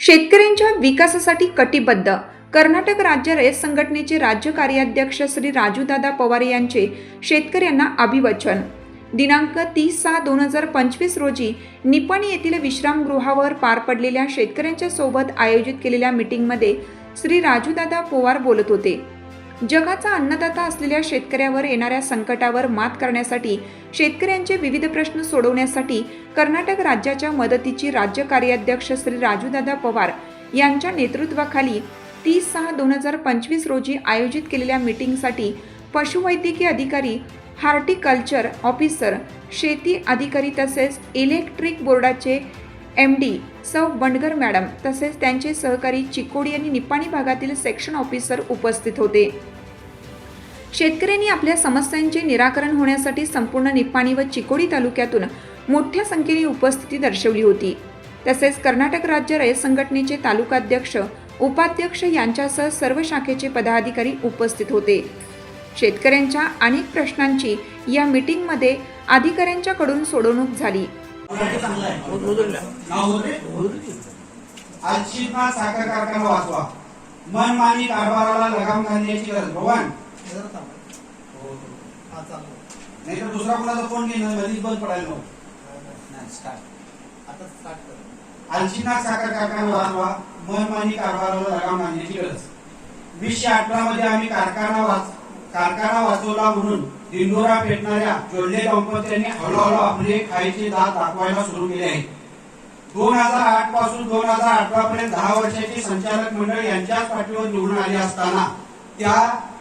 शेतकऱ्यांच्या विकासासाठी कटिबद्ध कर्नाटक राज्य रयत संघटनेचे राज्य कार्याध्यक्ष श्री राजूदादा पवार यांचे शेतकऱ्यांना अभिवचन. दिनांक 30/6/2025 रोजी निपाणी येथील विश्रामगृहावर पार पडलेल्या शेतकऱ्यांच्या सोबत आयोजित केलेल्या मीटिंगमध्ये श्री राजूदादा पवार बोलत होते. जगाचा अन्नदाता असलेल्या शेतकऱ्यावर येणाऱ्या संकटावर मात करण्यासाठी, शेतकऱ्यांचे विविध प्रश्न सोडवण्यासाठी कर्नाटक राज्याच्या मदतीची राज्य कार्याध्यक्ष श्री राजूदादा पवार यांच्या नेतृत्वाखाली 30/6/2025 रोजी आयोजित केलेल्या मीटिंगसाठी पशुवैद्यकीय अधिकारी, हॉर्टिकल्चर ऑफिसर, शेती अधिकारी तसेच इलेक्ट्रिक बोर्डाचे MD सौ बंडगर मॅडम तसेच त्यांचे सहकारी चिकोडी आणि निपाणी भागातील सेक्शन ऑफिसर उपस्थित होते. शेतकऱ्यांनी आपल्या समस्यांचे निराकरण होण्यासाठी संपूर्ण निपाणी व चिकोडी तालुक्यातून मोठ्या संख्येने उपस्थिती दर्शवली होती. तसेच कर्नाटक राज्य रयत संघटनेचे तालुकाध्यक्ष, उपाध्यक्ष यांच्यासह सर्व शाखेचे पदाधिकारी उपस्थित होते. शेतकऱ्यांच्या अनेक प्रश्नांची या मीटिंगमध्ये अधिकाऱ्यांच्याकडून सोडवणूक झाली. आजशीतमा साखर कारखाना वाचवा, मनमानी कारभाराला लगाम घालण्याची गरज. भगवान नाही तर दुसरा कोणाचा फोन घेणं मध्येच बंद पडायला नको. आजशीतमा साखर कारखाना वाचवा, मनमानी कारभाराला लगाम घालण्याची गरज. 2018 मध्ये आम्ही कारखाना वाचवला म्हणून दिंडोरा पेटणाऱ्या जोडले दाम्पत्यांनी हळूहळू आपले खायचे दात दाखवायला सुरू केले आहे. 2008 पासून 2018 पर्यंत 10 वर्षाचे संचालक मंडळ यांच्याच पाठीवर निवडून आले असताना त्या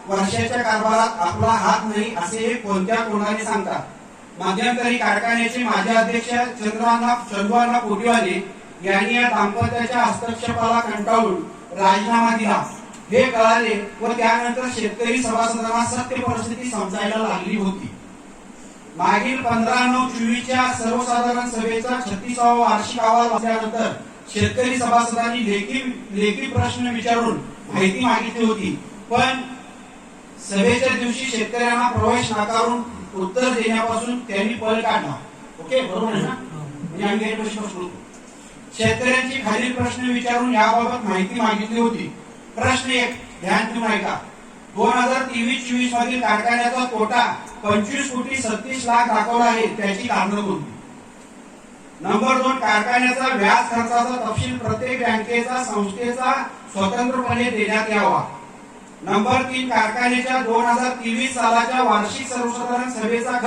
वर्षाच्या कारभारात आपला हात नाही असे कोणत्या कोणाने सांगतात. मध्यंतरी कारखान्याचे माजी अध्यक्ष चंद्रअण्णा कोटीवाले यांनी या दाम्पत्याच्या हस्तक्षेपाला कंटाळून राजीनामा दिला हे कळाले व त्यानंतर शेतकरी सभासदांना सत्य परिस्थिती समजायला लागली होती. मागील 15/9/24 सर्वसाधारण सभेचा 36वा वार्षिक अहवाल वाचल्यानंतर शेतकरी सभासदांनी लेखी प्रश्न विचारून माहिती मागितली होती, पण सभेच्या दिवशी शेतकऱ्यांना प्रवेश नाकारून उत्तर देण्यापासून त्यांनी पळ काढला. ओके, बरोबर आहे ना? शेतकऱ्यांची खालील प्रश्न विचारून याबाबत माहिती मागितली होती. प्रश्न 1, ध्यान देऊन ऐका. 2023-24 मधील कारखान्याचा तोटा 25 कोटी 37 लाख दाखवला आहे, त्याची कारणं कोणती? नंबर 2, कारखान्याचा व्याज खर्चाचा तपशील प्रत्येक बँकेचा संस्थेचा स्वतंत्रपणे देण्यात यावा. नंबर 3, कारखान्याच्या 2023 सालाच्या वार्षिक सर्वसाधारण सभेचा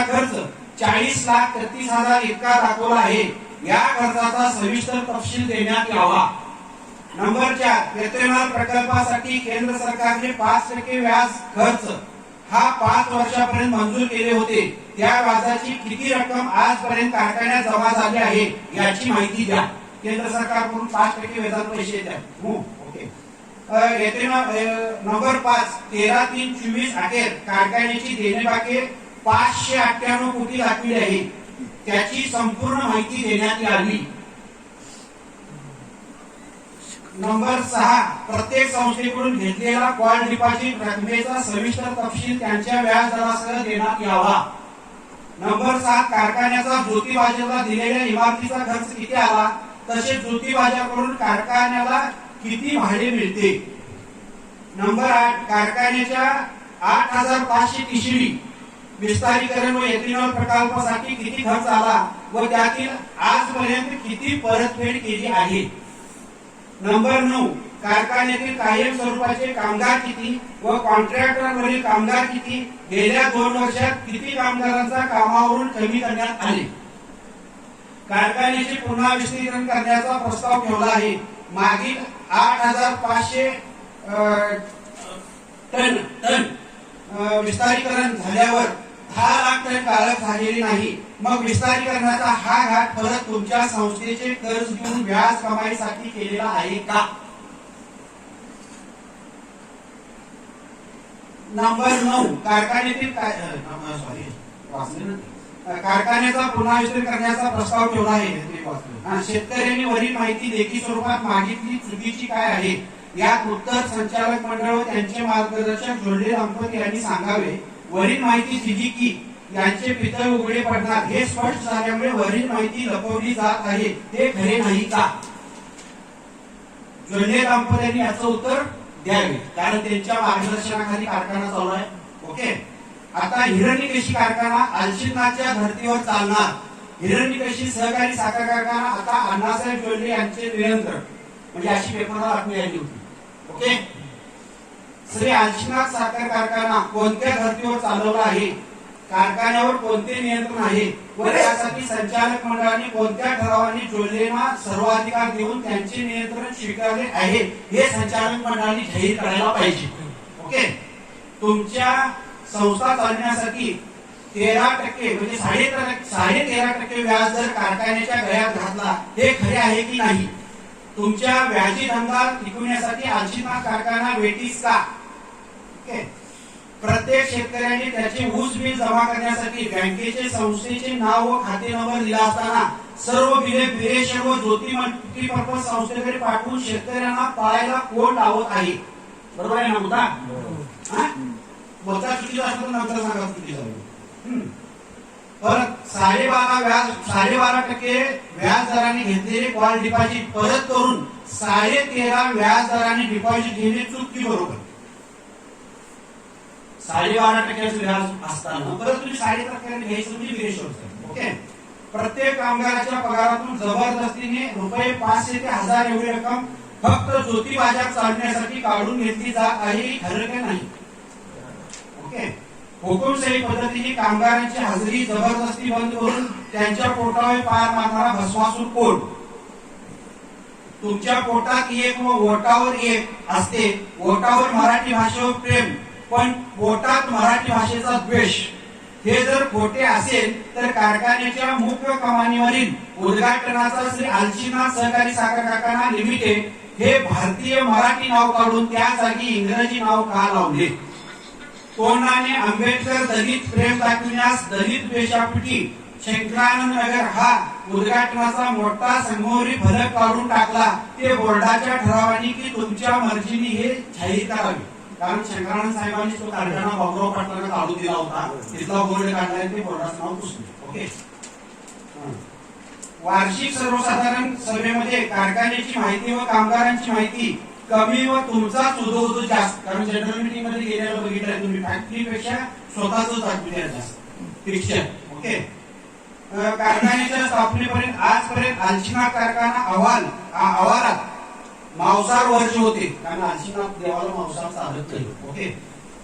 खर्च 40,33,000 इतका दाखवला आहे, या खर्चाचा सविस्तर तपशील देण्यात यावा. नंबर 4, वेतनमाल प्रकल्पासाठी केंद्र सरकारने 5% व्याज खर्च हा 5 वर्षापर्यंत मंजूर केले होते, त्या व्याजाची किती रक्कम आजपर्यंत कारखान्यात जमा झाली आहे याची माहिती द्या. केंद्र सरकारकडून 5% व्याजाचे पैसे द्या. ओके. नंबर 5, 13/3/24 अखेर कारखान्याची देणेबाकी 598 कोटी दाखविली आहे, त्याची संपूर्ण माहिती देण्यात यावी. नंबर 6, प्रत्येक संस्थेकडून घेतलेला कॉल डिपॉझिट रकमेचा सविस्तर तपशील त्यांच्या व्याज दरासह देण्यात यावा. नंबर 7, कारखान्याचा ज्योती बाजारला दिलेल्या इमारतीचा खर्च किती आला, तसेच ज्योती बाजारकडून कारखान्याला किती भाडे मिळते. नंबर 8, कारखान्याच्या 8,500 तिशरी विस्तारीकरण व एथेनॉल प्रकल्पासाठी किती खर्च आला व त्यातील आजपर्यंत किती परतफेड केली आहे. नंबर 9, कारखान्यातील कायम स्वरूपाचे कामगार किती व कॉन्ट्रॅक्टरवरील कामगार किती, गेल्या 2 वर्षात किती कामगारांचा कामावरून कमी करण्यात आले. कारखान्याचे पुन्हा विस्तारीकरण करण्याचा प्रस्ताव ठेवला आहे. मागील 8,500 टन विस्तारीकरण झाल्यावर 10 लाख टन गाळप झालेली नाही. मग विस्तारीकरणाचा हा घाट परत तुमच्या संस्थेचे कर्ज घेऊन व्याज कमाईसाठी केलेला आहे का. नंबर 9, कारखान्यातील कारखान्याचा पुन्हा विस्तार करण्याचा प्रस्ताव ठेवला आहे. शेतकऱ्यांनी वरील माहिती लेखी स्वरूपात मागितली, चुकीची काय आहे यात उत्तर संचालक मंडळ व त्यांचे मार्गदर्शक जोडले दाम्पत्य यांनी सांगावे. वरील माहिती दिली की यांचे पितळ उघडे पडणार हे स्पष्ट झाल्यामुळे वरील माहिती लपवली जात आहे, ते खरे नाही का? जोडले दाम्पत्यांनी याचं उत्तर द्यावे, कारण त्यांच्या मार्गदर्शनाखाली कारखाना चालू आहे. ओके. आता हिरण्यकेशी कारखाना आलशिनाच्या धर्तीवर चालणार. हिरण्यकेशी सहकारी साखर कारखाना आता अण्णासाहेब जोडले यांचे नियंत्रण, म्हणजे अशी पेपरला बातमी आली होती. ओके. श्री आलशिनाथ साखर कारखाना कोणत्या धर्तीवर चालवला आहे, कारखान्यावर कोणते नियंत्रण आहे व त्यासाठी संचालक मंडळाने कोणत्या ठरावाने जोडलेला सर्वाधिकार देऊन त्यांचे नियंत्रण स्वीकारले आहे हे संचालक मंडळाने जाहीर करायला पाहिजे. ओके. तुमच्या संस्था चालण्यासाठी 13% म्हणजे 13.5% व्याज दर कारखान्याच्या गळ्यात घातला, हे खरे आहे की नाही? तुमच्या व्याजी धंदा टिकवण्यासाठी आलशिनाथ कारखाना वेटीस का? ओके. प्रत्येक शेतकऱ्याने त्याचे ऊस बिल जमा करण्यासाठी बँकेचे संस्थेचे नाव व खाते नंबर दिला असताना सर्व बिले बिरेशर व ज्योती मल्टीपर्पज संस्थेकडे पाठवून शेतकऱ्यांना पाळायला कोण लावत आहे? बरोबर आहे ना मुद्दा? मुद्दा चुकीचा असतो नंतर सांगा चुकीचा. परत 12.5% व्याज दराने घेतलेले कॉल डिपॉझिट परत करून 13.5 व्याज दराने डिपॉझिट घेणे चुकी बरोबर. 12.5% व्याज असताना परत तुम्ही 13.5% घ्यायचं म्हणजे बिरेशर. ओके. प्रत्येक कामगाराच्या पगारातून जबरदस्तीने रुपये 500 ते 1000 एवढी रक्कम फक्त ज्योती बाजार चालण्यासाठी काढून घेतली जात आहे, खरं का नाही? ओके. हुकुमशाही पद्धतीने कामगारांची हजेरी जबरदस्ती बंद करून त्यांच्या पोटावर पार मारणारा भस्मासूर कोण? तुमच्या पोटात एक व ओटावर एक असते. ओटावर मराठी भाषेवर प्रेम, पण पोटात मराठी भाषेचा द्वेष. हे जर खोटे असेल तर कारखान्याच्या मुख्य कमानीवरील उद्घाटनाचा श्री आलशिनाथ सहकारी साखर कारखाना लिमिटेड हे भारतीय मराठी नाव काढून त्या जागी इंग्रजी नाव का लावले? तोंडाने आंबेडकर दलित प्रेम दाखविण्यास दलित द्वेषापोटी शंकरानंद नगर हा उद्घाटनाचा मोठा समोरी फलक काढून टाकला. ते बोर्डाच्या ठरावाने की तुमच्या मर्जीने हे जाहीर करावे, कारण शंकरानंद साहेबांनी तो कारखाना बाबुराव पाटलांना काढून दिला होता, तिथला बोर्ड काढलाय, ते बोर्डाचं नाव पुसले. ओके. वार्षिक सर्वसाधारण सभेमध्ये कारखान्याची माहिती व कामगारांची माहिती कमी व तुमचाच उदो जास्त, कारण जनरल मीटिंग मध्ये गेलेलं बघितलंय तुम्ही, फॅक्टरीपेक्षा स्वतःच दाखविले जास्त पेक्षा. ओके. कारखान्याच्या स्थापनेपर्यंत आजपर्यंत आलशिनाथ कारखाना अहवालात मांसाहार वर्ज होते, कारण आलशिनाथ देवाला मांसाहार चालत नाही. ओके.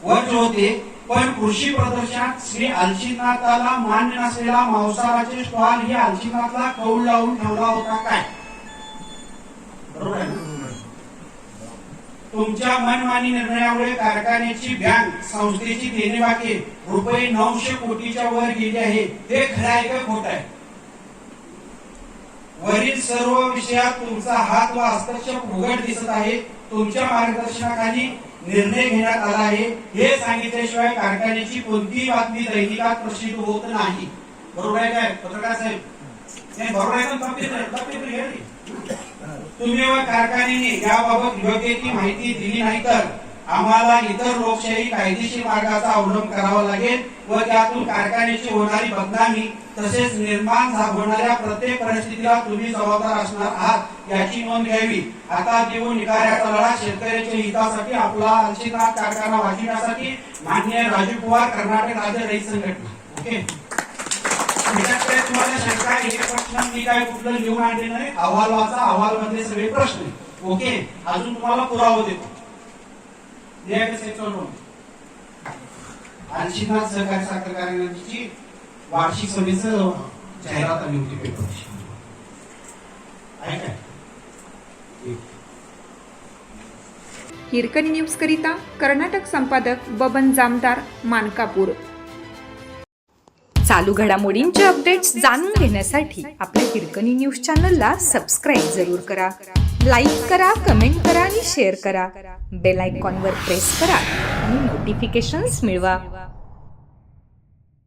वर्ज होते, पण कृषी प्रदर्शनात श्री आलशिनाथाला मान्य नसलेला मांसाहाराचे स्टॉल ही आलशिनाथला कौल लावून ठेवला होता काय? बरोबर आहे ना? तुमच्या मनमानी निर्णयामुळे कारखान्याची बँक संस्थेची देणेबाकी रुपये 900 कोटीच्या वर गेली आहे, हे खरं आहे का खोटं आहे? वरील सर्व विषयात तुमचा हात व हस्तक्षेप उघड दिसत आहे. तुमच्या मार्गदर्शनाखाली निर्णय घेण्यात आला आहे, हे सांगितल्याशिवाय कारखान्याची कोणतीही बातमी दैनिकात प्रसिद्ध होत नाही. बरोबर आहे काय पत्रकार साहेब? नाही बरोबर आहे का? तुम्ही व कारखान्याने याबाबत योग्य ती माहिती दिली नाही तर आम्हाला इतर लोकशाही कायदेशीर मार्गाचा अवलंब करावा लागेल व त्यातून कारखान्याची होणारी बदनामी तसेच निर्माण होणाऱ्या प्रत्येक परिस्थितीला तुम्ही जबाबदार असणार आहात याची नोंद घ्यावी. आता देऊन निकाऱ्याचा लढा शेतकऱ्याच्या हितासाठी आपला आलशिनाथ कारखाना वाचवण्यासाठी माननीय राजू पवार, कर्नाटक राज्य रहित संघटना. ओके. तुम्हाला शंका हे प्रश्न मी काय कुठलं लिहून आणले नाही, अहवाल वाचा, अहवाल मधले सगळे प्रश्न. ओके. अजून तुम्हाला पुरावा देतो. आलशिनाथ सहकारी साखर कारखान्याची वार्षिक सभेचं जाहिरात आली होती पेपरची. हिरकणी न्यूज करिता कर्नाटक संपादक बबन जामदार, मानकापूर. चालू घडामोडींचे अपडेट्स जाणून घेण्यासाठी आपल्या हिरकणी न्यूज चॅनलला सबस्क्राईब जरूर करा. लाईक करा, कमेंट करा आणि शेअर करा. बेल आयकॉनवर प्रेस करा आणि नोटिफिकेशन्स मिळवा.